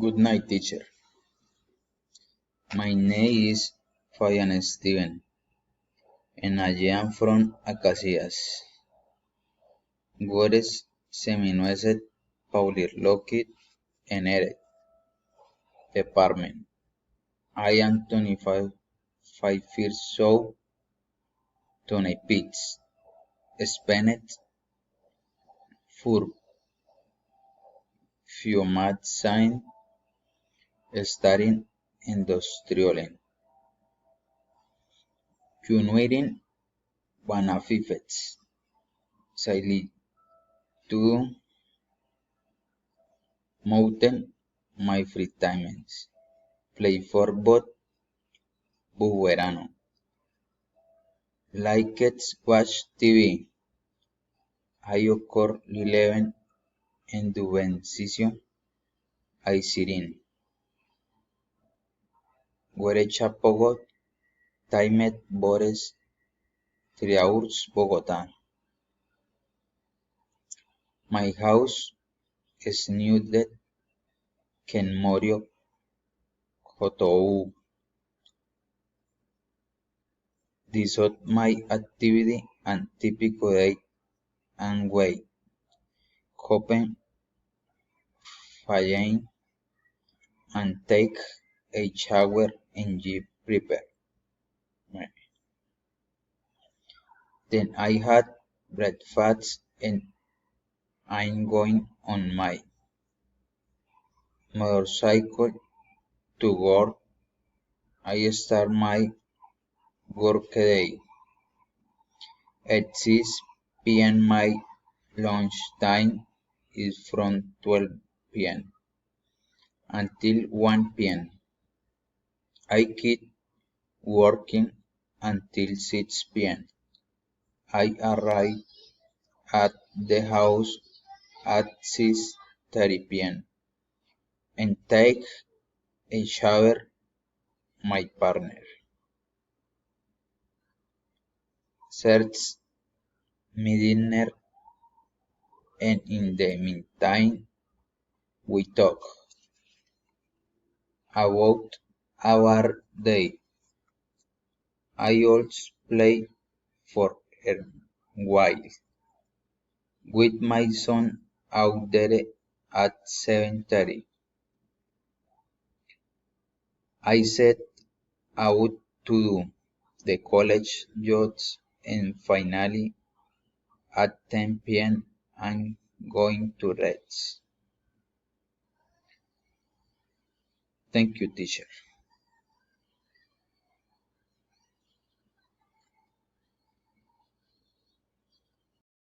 Good night, teacher. My name is Fabian Steven, and I am from Acacias. Gores Seminueset Paulir Lockit and Eret Department. I am 25 years old, Tony Pitts, Spanish for Fiomat Sign, studying Industrialen. Junuirin Banafifets, Saili to Mountain, my free times. Play for both Buverano. Like it, watch TV. I occur 11 en Duvencicio. I sirin. Guerecha Pogot. Taimet Bores. Triaurs Bogotá. My house is nude. Ken Morio Kotou. This is my activity and typical day and way. Copen, Fayen, and take a shower and Jeep prepare. Then I had breakfast and I'm going on my motorcycle to work. I start my work day at 6 p.m. My lunch time is from 12 p.m. until 1 p.m. I keep working until 6 p.m. I arrive at the house at 6:30 p.m. and take a shower. My partner serves me dinner, and in the meantime we talk about our day. I also play for a while with my son out there at 7:30. I set out to do the college jobs, and finally at 10 p.m. I'm going to rest. Thank you, teacher.